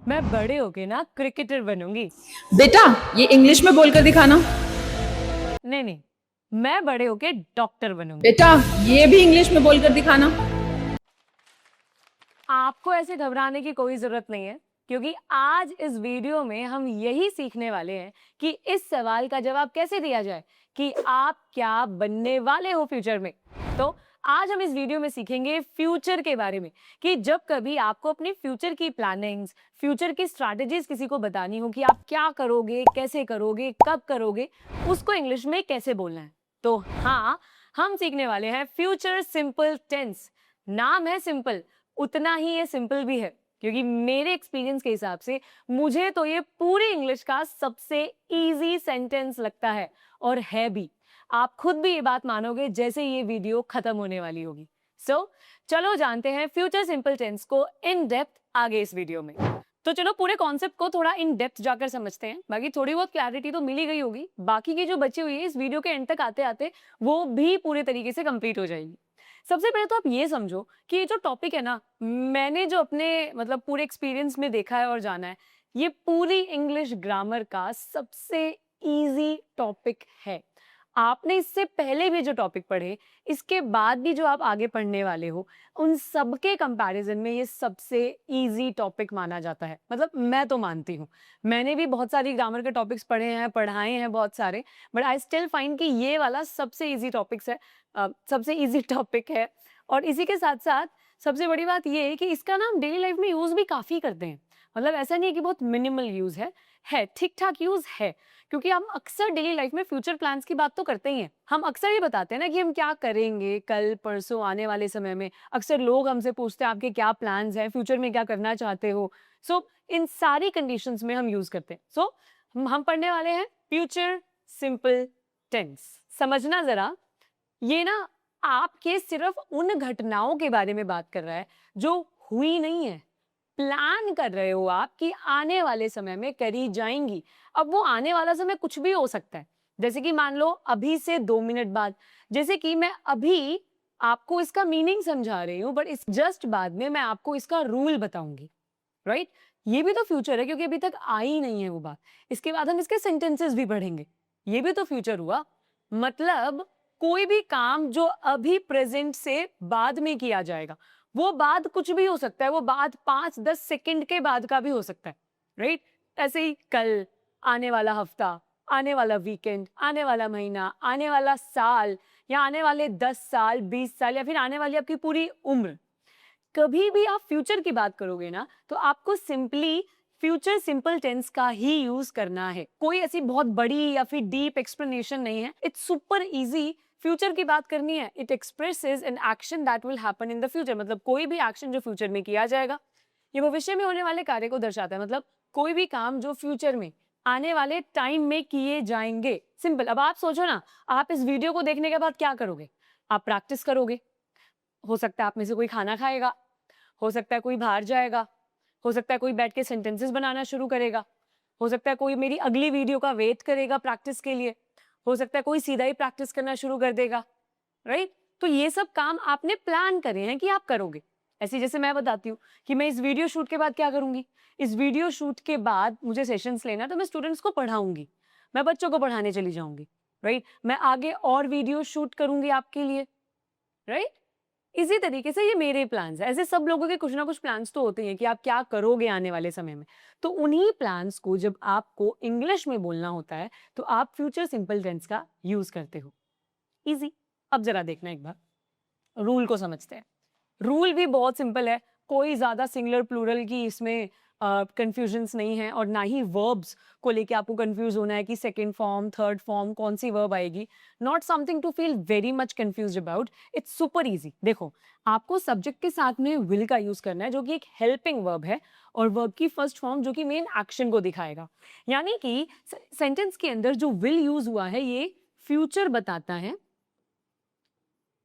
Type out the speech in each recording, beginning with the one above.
मैं बड़े होके ना क्रिकेटर बनूंगी। बेटा, ये इंग्लिश में बोलकर दिखाना। नहीं नहीं, मैं बड़े होके डॉक्टर बनूंगी। बेटा, ये भी इंग्लिश में बोलकर दिखाना। आपको ऐसे घबराने की कोई जरूरत नहीं है, क्योंकि आज इस वीडियो में हम यही सीखने वाले हैं कि इस सवाल का जवाब कैसे दिया जाए कि आप क्या बनने वाले हो फ्यूचर में। तो आज हम इस वीडियो में सीखेंगे फ्यूचर के बारे में, कि जब कभी आपको अपनी फ्यूचर की प्लानिंग्स, फ्यूचर की स्ट्रैटेजीज किसी को बतानी हो कि आप क्या करोगे, कैसे करोगे, कब करोगे, उसको इंग्लिश में कैसे बोलना है। तो हाँ, हम सीखने वाले हैं फ्यूचर सिंपल टेंस। नाम है सिंपल, उतना ही ये सिंपल भी है, क्योंकि मेरे एक्सपीरियंस के हिसाब से मुझे तो ये पूरी इंग्लिश का सबसे इजी सेंटेंस लगता है, और है भी। आप खुद भी ये बात मानोगे जैसे ये वीडियो खत्म होने वाली होगी। सो चलो जानते हैं फ्यूचर सिंपल टेंस को इन डेप्थ आगे इस वीडियो में। तो चलो पूरे कॉन्सेप्ट को थोड़ा इन डेप्थ जाकर समझते हैं। बाकी थोड़ी बहुत क्लैरिटी तो मिल ही गई होगी, बाकी की जो बची हुई है इस वीडियो के एंड तक आते आते वो भी पूरे तरीके से कंप्लीट हो जाएगी। सबसे पहले तो आप ये समझो कि ये जो टॉपिक है ना, मैंने जो अपने मतलब पूरे एक्सपीरियंस में देखा है और जाना है, ये पूरी इंग्लिश ग्रामर का सबसे इजी टॉपिक है। आपने इससे पहले भी जो टॉपिक पढ़े, इसके बाद भी जो आप आगे पढ़ने वाले हो, उन सबके कंपैरिजन में ये सबसे इजी टॉपिक माना जाता है। मतलब मैं तो मानती हूँ, मैंने भी बहुत सारी ग्रामर के टॉपिक्स पढ़े हैं, पढ़ाए हैं बहुत सारे, बट आई स्टिल फाइंड कि ये वाला सबसे इजी टॉपिक्स है, सबसे इजी टॉपिक है। और इसी के साथ साथ सबसे बड़ी बात ये है कि इसका ना हम डेली लाइफ में यूज भी काफी करते हैं। मतलब ऐसा नहीं है कि बहुत मिनिमल यूज है ठीक ठाक यूज है, क्योंकि हम अक्सर डेली लाइफ में फ्यूचर प्लान्स की बात तो करते ही हैं। हम अक्सर ये बताते हैं ना कि हम क्या करेंगे कल परसों आने वाले समय में। अक्सर लोग हमसे पूछते हैं आपके क्या प्लान्स हैं, फ्यूचर में क्या करना चाहते हो। सो इन सारी कंडीशंस में हम यूज करते हैं। सो हम पढ़ने वाले हैं फ्यूचर सिंपल टेंस। समझना जरा, ये ना आपके सिर्फ उन घटनाओं के बारे में बात कर रहा है जो हुई नहीं है। प्लान कर रहे हो आप कि आने वाले समय में करी जाएंगी। अब वो आने वाला समय कुछ भी हो सकता है, जैसे कि मान लो अभी से 2 मिनट बाद। जैसे कि मैं अभी आपको इसका मीनिंग समझा रही हूं, बट इस जस्ट बाद में मैं आपको इसका रूल बताऊंगी। राइट? ये भी तो फ्यूचर है, क्योंकि अभी तक आई नहीं है वो बात। इसके बाद हम इसके सेंटेंसेस भी पढ़ेंगे। ये भी तो फ्यूचर हुआ। मतलब कोई भी काम जो अभी प्रेजेंट से बाद में किया जाएगा, वो बाद कुछ भी हो सकता है। वो बाद 5-10 सेकंड के बाद का भी हो सकता है। राइट? ऐसे ही कल, आने वाला हफ्ता, आने वाला वीकेंड, आने वाला महीना, आने वाला साल, या आने वाले 10 साल, 20 साल, या फिर आने वाली आपकी पूरी उम्र। कभी भी आप फ्यूचर की बात करोगे ना, तो आपको सिंपली फ्यूचर सिंपल टेंस का ही यूज करना है। कोई ऐसी बहुत बड़ी या फिर डीप एक्सप्लेनेशन नहीं है। It's super easy. फ्यूचर की बात करनी है, it expresses an action that will happen in the future. मतलब कोई भी एक्शन जो फ्यूचर में किया जाएगा, ये भविष्य में होने वाले कार्य को दर्शाता है। मतलब कोई भी काम जो फ्यूचर में आने वाले टाइम में किए जाएंगे। सिंपल। अब आप सोचो ना, आप इस वीडियो को देखने के बाद क्या करोगे? आप प्रैक्टिस करोगे। हो सकता है आप में से कोई खाना खाएगा, हो सकता है कोई बाहर जाएगा, हो सकता है कोई बैठ के सेंटेंसेस बनाना शुरू करेगा, हो सकता है कोई मेरी अगली वीडियो का वेट करेगा प्रैक्टिस के लिए, हो सकता है कोई सीधा ही प्रैक्टिस करना शुरू कर देगा। राइट? तो ये सब काम आपने प्लान करे हैं कि आप करोगे। ऐसे जैसे मैं बताती हूँ कि मैं इस वीडियो शूट के बाद क्या करूंगी। इस वीडियो शूट के बाद मुझे सेशंस लेना, तो मैं स्टूडेंट्स को पढ़ाऊंगी, मैं बच्चों को पढ़ाने चली जाऊंगी। राइट? मैं आगे और वीडियो शूट करूंगी आपके लिए। राइट? इसी तरीके से ये मेरे प्लान्स हैं। ऐसे सब लोगों के कुछ ना कुछ प्लान्स तो होते हैं कि आप क्या करोगे आने वाले समय में। तो उन्हीं प्लान्स को जब आपको इंग्लिश में बोलना होता है, तो आप फ्यूचर सिंपल टेंस का यूज करते हो। इजी। अब जरा देखना एक बार, रूल को समझते हैं। रूल भी बहुत सिंपल है। कोई ज्यादा सिंगुलर प्लूरल की इसमें कंफ्यूजन्स नहीं है, और ना ही वर्ब्स को लेके आपको कंफ्यूज होना है कि सेकंड फॉर्म, थर्ड फॉर्म, कौन सी वर्ब आएगी। Not something to feel very much confuse about. It's super easy. देखो, आपको सब्जेक्ट के साथ में विल का यूज करना है, जो कि एक हेल्पिंग वर्ब है, और वर्ब की फर्स्ट फॉर्म जो कि मेन एक्शन को दिखाएगा। यानी कि सेंटेंस के अंदर जो विल यूज हुआ है, ये फ्यूचर बताता है,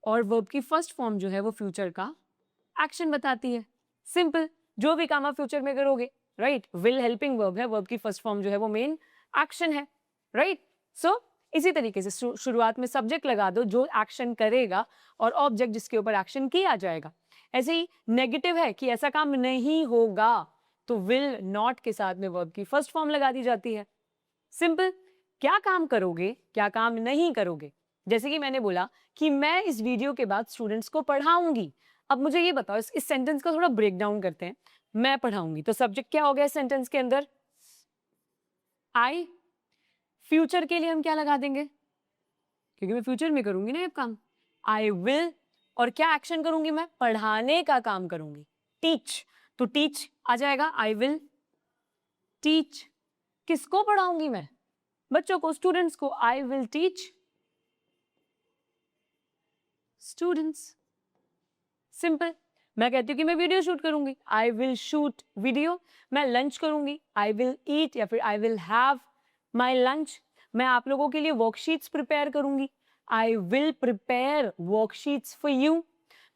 और वर्ब की फर्स्ट फॉर्म जो है वो फ्यूचर का एक्शन बताती है। सिंपल। जो भी काम आप फ्यूचर में करोगे, राइट, विल हेल्पिंग वर्ब है, वर्ब की फर्स्ट फॉर्म जो है वो मेन एक्शन है। राइट? सो इसी तरीके से शुरुआत में सब्जेक्ट लगा दो जो एक्शन करेगा, और ऑब्जेक्ट जिसके ऊपर एक्शन किया जाएगा। ऐसे ही नेगेटिव है कि ऐसा काम नहीं होगा, तो विल नॉट के साथ में वर्ब की फर्स्ट फॉर्म लगा दी जाती है। सिंपल। क्या काम करोगे, क्या काम नहीं करोगे। जैसे कि मैंने बोला कि मैं इस वीडियो के बाद स्टूडेंट्स को पढ़ाऊंगी। अब मुझे ये बताओ, इस सेंटेंस का थोड़ा ब्रेक डाउन करते हैं। मैं पढ़ाऊंगी तो सब्जेक्ट क्या हो गया इस सेंटेंस के अंदर? आई। फ्यूचर के लिए हम क्या लगा देंगे, क्योंकि मैं फ्यूचर में करूंगी ना ये काम। आई विल, और क्या एक्शन करूंगी मैं? पढ़ाने का काम करूंगी। टीच, तो टीच आ जाएगा, आई विल टीच। किसको पढ़ाऊंगी मैं? बच्चों को, स्टूडेंट्स को। I will teach students. Simple. मैं कहती हूँ कि मैं वीडियो शूट करूंगी, आई विल शूट वीडियो। मैं लंच करूंगी, आई विल ईट, या फिर I will have my lunch. मैं आप लोगों के लिए वर्कशीट्स प्रिपेयर करूंगी, I will prepare worksheets for you.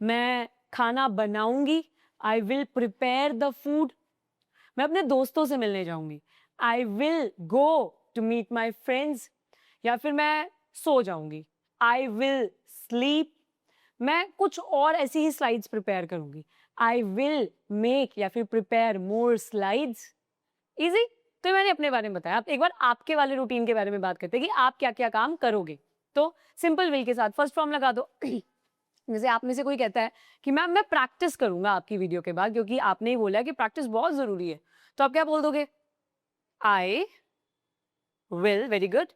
मैं खाना बनाऊंगी, I will prepare the food. मैं अपने दोस्तों से मिलने जाऊंगी, I will go to meet my friends. या फिर मैं सो जाऊंगी, आई विल स्लीप। मैं कुछ और ऐसी ही स्लाइड्स प्रिपेयर करूंगी, आई विल मेक या फिर प्रिपेयर मोर स्लाइड्स। इजी। तो मैंने अपने बारे में बताया, आप एक बार आपके वाले रूटीन के बारे में बात करते हैं कि आप क्या क्या काम करोगे। तो सिंपल विल के साथ फर्स्ट फॉर्म लगा दो। जैसे आप में से कोई कहता है कि मैम मैं प्रैक्टिस करूंगा आपकी वीडियो के बाद, क्योंकि आपने ही बोला कि प्रैक्टिस बहुत जरूरी है, तो आप क्या बोल दोगे? I will. Very good.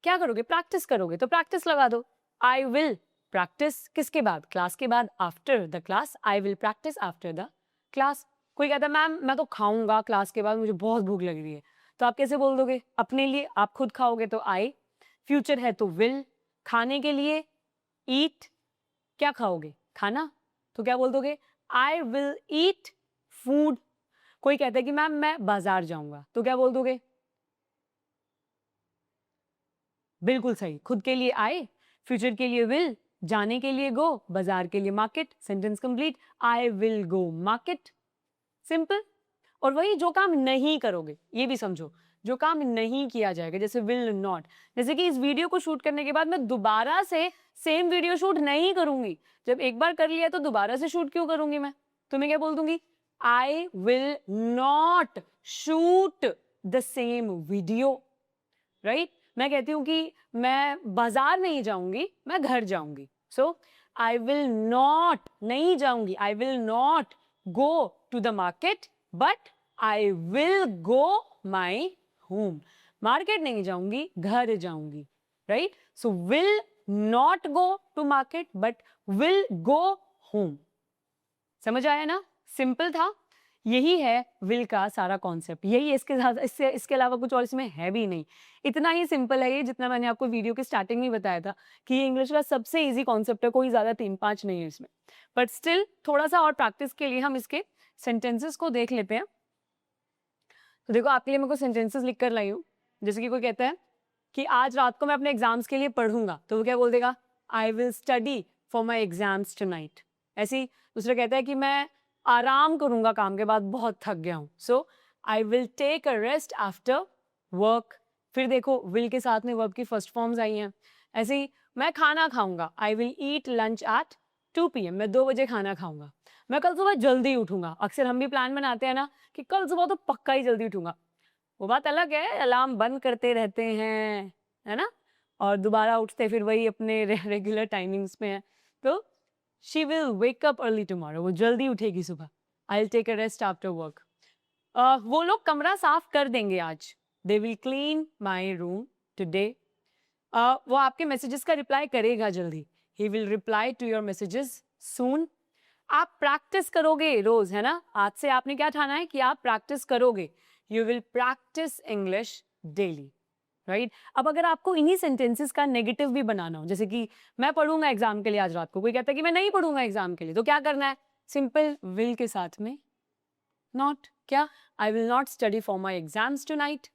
क्या करोगे? प्रैक्टिस करोगे, तो प्रैक्टिस लगा दो। आई विल प्रैक्टिस किसके बाद? क्लास के बाद, after the class. I will practice after the class. कोई कहता है मैम मैं तो खाऊंगा क्लास के बाद, मुझे बहुत भूख लग रही है, तो आप कैसे बोल दोगे? अपने लिए आप खुद खाओगे तो आई। फ्यूचर है तो विल। खाने के लिए ईट। क्या खाओगे? खाना, तो क्या बोल दोगे? आई विल ईट फूड। कोई कहता है कि मैम मैं बाजार जाऊंगा, तो क्या बोल दोगे? बिल्कुल सही। खुद के लिए आई, फ्यूचर के लिए विल, जाने के लिए गो, बाजार के लिए market. Sentence complete. I will go market. Simple. और वही जो काम नहीं करोगे, ये भी समझो, जो काम नहीं किया जाएगा, जैसे विल नॉट। जैसे कि इस वीडियो को शूट करने के बाद मैं दोबारा से सेम वीडियो शूट नहीं करूंगी। जब एक बार कर लिया तो दोबारा से शूट क्यों करूंगी मैं? तो मैं क्या बोल दूंगी? आई will not shoot the same video. Right. मैं कहती हूँ कि मैं बाजार नहीं जाऊंगी, मैं घर जाऊंगी। सो आई विल नॉट, नहीं जाऊंगी, I will not go to the market, but I will go my home. Market नहीं जाऊंगी, घर जाऊंगी। Right. So will not go to market but will go home. समझ आया ना? सिंपल था। यही है विल का सारा कॉन्सेप्ट, यही इसके साथ, इसके अलावा कुछ और इसमें है भी नहीं। इतना ही सिंपल है ये, जितना मैंने आपको वीडियो के स्टार्टिंग में बताया था कि ये इंग्लिश का सबसे इजी कॉन्सेप्ट है, कोई ज्यादा 3-5 नहीं है इसमें। बट स्टिल थोड़ा सा और प्रैक्टिस के लिए हम इसके सेंटेंसेस को देख लेते हैं। तो देखो, आपके लिए मैं कुछ सेंटेंसेस लिख कर लाई हूँ। जैसे कि कोई कहता है कि आज रात को मैं अपने एग्जाम्स के लिए पढ़ूंगा, तो वो क्या बोल देगा? I will study for my exams tonight. ऐसे ही दूसरा कहता है कि मैं आराम करूंगा काम के बाद, बहुत थक गया हूं, so I will take a rest after work. फिर देखो, विल के साथ में वर्ब की फर्स्ट फॉर्म्स आई हैं। ऐसे ही मैं खाना खाऊंगा, I will eat lunch at 2 PM। मैं 2 बजे खाना खाऊंगा। मैं कल सुबह जल्दी उठूंगा। अक्सर हम भी प्लान बनाते हैं ना कि कल सुबह तो पक्का ही जल्दी उठूंगा। वो बात अलग है, अलार्म बंद करते रहते हैं, है ना, और दोबारा उठते फिर वही अपने रेगुलर टाइमिंग्स में है। तो she will wake up early tomorrow, वो जल्दी उठेगी सुबह। I will take a rest after work. वो लोग कमरा साफ कर देंगे आज। They will clean my room today. वो आपके मैसेजेस का रिप्लाई करेगा जल्दी। He will reply to your messages soon. आप प्रैक्टिस करोगे रोज, है ना? आज से आपने क्या ठाना है कि आप प्रैक्टिस करोगे। You will practice English daily. Right. अब अगर आपको इन्हीं सेंटेंसेस का नेगेटिव भी बनाना हो, जैसे कि मैं पढ़ूंगा एग्जाम के लिए आज रात को, कोई कहता है कि मैं नहीं पढ़ूंगा एग्जाम के लिए, तो क्या करना है? सिंपल विल के साथ में नॉट। क्या? I will not study for my exams tonight.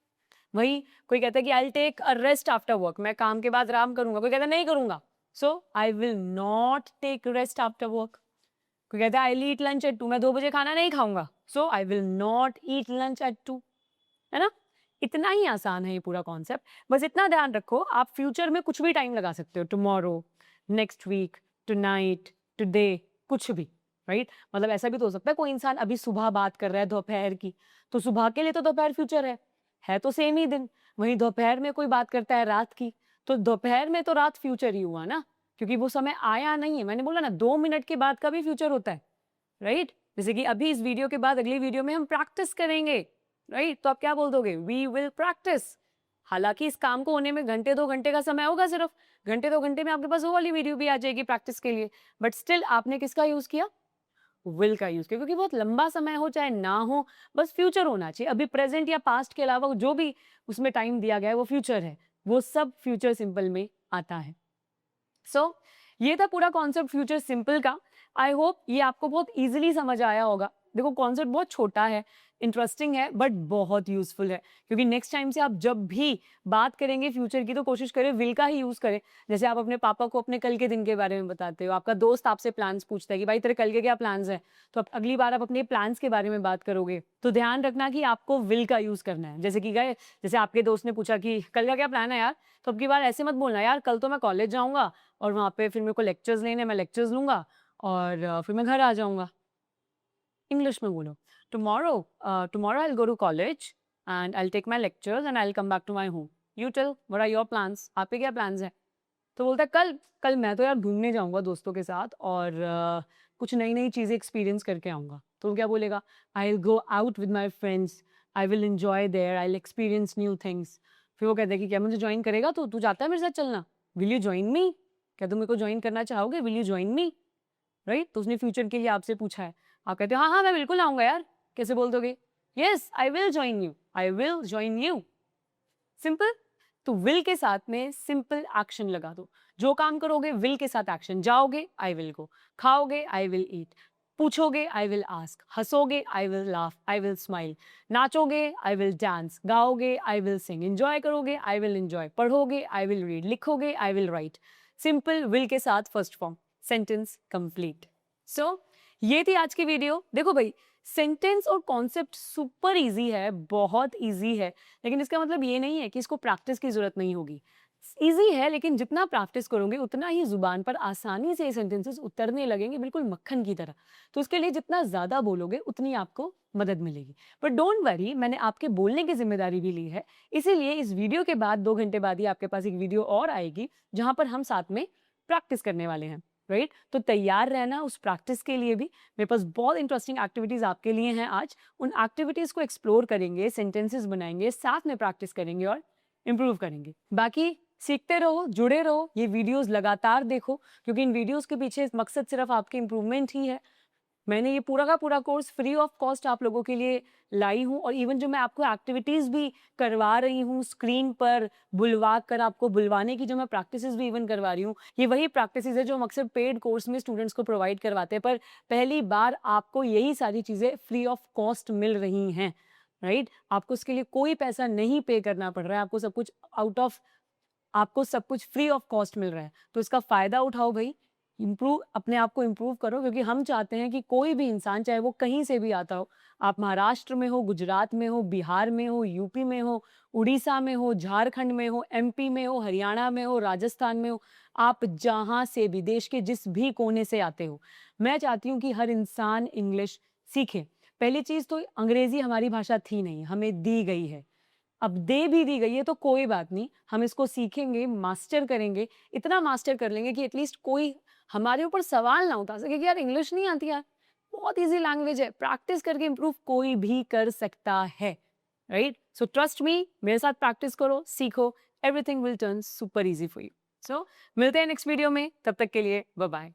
वही कोई कहता है कि I will take a rest after work, मैं काम के बाद आराम करूंगा, कोई कहता है नहीं करूंगा, so I will not take rest after work. कोई कहता है I will eat lunch at 2, मैं 2 बजे खाना नहीं खाऊंगा, so I will not eat lunch at 2। है ना? इतना ही आसान है ये पूरा कॉन्सेप्ट। बस इतना ध्यान रखो, आप फ्यूचर में कुछ भी टाइम लगा सकते हो, tomorrow, next week, tonight, today, कुछ भी। राइट? मतलब ऐसा भी तो हो सकता है कोई इंसान अभी सुबह बात कर रहा है दोपहर की, तो सुबह के लिए तो दोपहर फ्यूचर है तो सेम ही दिन। वहीं दोपहर में कोई बात करता है रात की, तो दोपहर में तो रात फ्यूचर ही हुआ ना, क्योंकि वो समय आया नहीं है। मैंने बोला ना 2 मिनट के बाद का भी फ्यूचर होता है, राइट? जैसे कि अभी इस वीडियो के बाद अगली वीडियो में हम प्रैक्टिस करेंगे, राइट? तो आप क्या बोल दोगे? We will practice. हालांकि इस काम को होने में घंटे 2 घंटे का समय होगा सिर्फ, घंटे 2 घंटे में आपके पास वो वाली वीडियो भी आ जाएगी प्रैक्टिस के लिए, बट स्टिल आपने किसका यूज किया? विल का यूज किया, क्योंकि बहुत लंबा समय हो चाहे ना हो, बस फ्यूचर होना चाहिए। अभी प्रेजेंट या पास्ट के अलावा जो भी उसमें टाइम दिया गया है वो फ्यूचर है, वो सब फ्यूचर सिंपल में आता है। सो ये था पूरा कॉन्सेप्ट फ्यूचर सिंपल का। आई होप ये आपको बहुत इजीली समझ आया होगा। देखो कॉन्सेप्ट बहुत छोटा है, इंटरेस्टिंग है, बट बहुत यूजफुल है, क्योंकि नेक्स्ट टाइम से आप जब भी बात करेंगे फ्यूचर की तो कोशिश करें विल का ही यूज करें। जैसे आप अपने पापा को अपने कल के दिन के बारे में बताते हो, आपका दोस्त आपसे प्लान्स पूछता है कि भाई तेरे कल के क्या प्लान्स हैं, तो अब अगली बार आप अपने प्लान्स के बारे में बात करोगे तो ध्यान रखना कि आपको विल का यूज करना है। जैसे कि जैसे आपके दोस्त ने पूछा कि कल का क्या प्लान है यार, तो अब की बार ऐसे मत बोलना यार कल तो मैं कॉलेज जाऊंगा और वहाँ पे फिर मेरे को लेक्चर्स लेने, मैं लेक्चर्स लूंगा और फिर मैं घर आ जाऊंगा। इंग्लिश में बोलो, tomorrow I will go to college and I will take my lectures and I will come back to my home. You tell what are your plans, आपके क्या प्लान्स हैं? तो बोलता है कल कल मैं तो यार घूमने जाऊंगा दोस्तों के साथ और कुछ नई नई चीज़ें एक्सपीरियंस करके आऊँगा। तो वो क्या बोलेगा? आई will go out with my friends, I will enjoy there, I will experience new things. फिर वो कहता है कि क्या मुझे ज्वाइन करेगा? तो तू चाहता है मेरे साथ चलना? Will you join me? क्या तुम मेरे को ज्वाइन करना चाहोगे? Will you join me? Right? तो उसने फ्यूचर के लिए आपसे पूछा है, आप कहते हो हाँ हाँ मैं बिल्कुल आऊंगा यार। कैसे बोल दोगे? Yes I will join you, I will join you. Simple. तो विल के साथ में सिंपल एक्शन लगा दो। जो काम करोगे विल के साथ एक्शन। जाओगे आई विल गो, खाओगे आई विल ईट, पूछोगे आई विल आस्क, हंसोगे I will laugh, I will smile, नाचोगे आई विल डांस, गाओगे आई विल सिंग, एंजॉय करोगे आई विल एंजॉय, पढ़ोगे आई विल रीड, लिखोगे I will write. Simple will के साथ first form, sentence complete. So ये थी आज की वीडियो। देखो भाई सेंटेंस और कॉन्सेप्ट सुपर इजी है, बहुत इजी है, लेकिन इसका मतलब ये नहीं है कि इसको प्रैक्टिस की जरूरत नहीं होगी। इजी है, लेकिन जितना प्रैक्टिस करोगे उतना ही जुबान पर आसानी से ये सेंटेंसेस उतरने लगेंगे, बिल्कुल मक्खन की तरह। तो उसके लिए जितना ज्यादा बोलोगे उतनी आपको मदद मिलेगी। बट डोंट वरी, मैंने आपके बोलने की जिम्मेदारी भी ली है, इसीलिए इस वीडियो के बाद 2 घंटे बाद ही आपके पास एक वीडियो और आएगी जहां पर हम साथ में प्रैक्टिस करने वाले हैं। राइट? तो तैयार रहना उस प्रैक्टिस के लिए भी। मेरे पास बहुत इंटरेस्टिंग एक्टिविटीज आपके लिए हैं आज। उन एक्टिविटीज को एक्सप्लोर करेंगे, सेंटेंसेस बनाएंगे, साथ में प्रैक्टिस करेंगे और इम्प्रूव करेंगे। बाकी सीखते रहो, जुड़े रहो, ये वीडियोस लगातार देखो, क्योंकि इन वीडियोस के पीछे मकसद सिर्फ आपके इम्प्रूवमेंट ही है। मैंने ये पूरा का पूरा कोर्स फ्री ऑफ कॉस्ट आप लोगों के लिए लाई हूँ, और इवन जो मैं आपको एक्टिविटीज भी करवा रही हूँ स्क्रीन पर बुलवा कर, आपको बुलवाने की जो मैं प्रैक्टिसेस भी इवन करवा रही हूँ, ये वही प्रैक्टिसेस है जो हम अक्सर पेड कोर्स में स्टूडेंट्स को प्रोवाइड करवाते हैं। पर पहली बार आपको यही सारी चीज़ें फ्री ऑफ कॉस्ट मिल रही हैं। राइट? आपको उसके लिए कोई पैसा नहीं पे करना पड़ रहा है, आपको सब कुछ आपको सब कुछ फ्री ऑफ कॉस्ट मिल रहा है। तो इसका फ़ायदा उठाओ भाई, अपने आप को इम्प्रूव करो, क्योंकि हम चाहते हैं कि कोई भी इंसान, चाहे वो कहीं से भी आता हो, आप महाराष्ट्र में हो, गुजरात में हो, बिहार में हो, यूपी में हो, उड़ीसा में हो, झारखंड में हो, एमपी में हो, हरियाणा में हो, राजस्थान में हो, आप जहाँ से भी, देश के जिस भी कोने से आते हो, मैं चाहती हूँ कि हर इंसान इंग्लिश सीखे। पहली चीज़ तो अंग्रेजी हमारी भाषा थी नहीं, हमें दी गई है। अब दे भी दी गई है तो कोई बात नहीं, हम इसको सीखेंगे, मास्टर करेंगे, इतना मास्टर कर लेंगे कि एटलीस्ट कोई हमारे ऊपर सवाल ना उठा सके कि यार इंग्लिश नहीं आती यार। बहुत इजी लैंग्वेज है, प्रैक्टिस करके इंप्रूव कोई भी कर सकता है। राइट? सो ट्रस्ट मी, मेरे साथ प्रैक्टिस करो, सीखो, everything will turn super easy for you. So मिलते हैं नेक्स्ट वीडियो में, तब तक के लिए बाय बाय।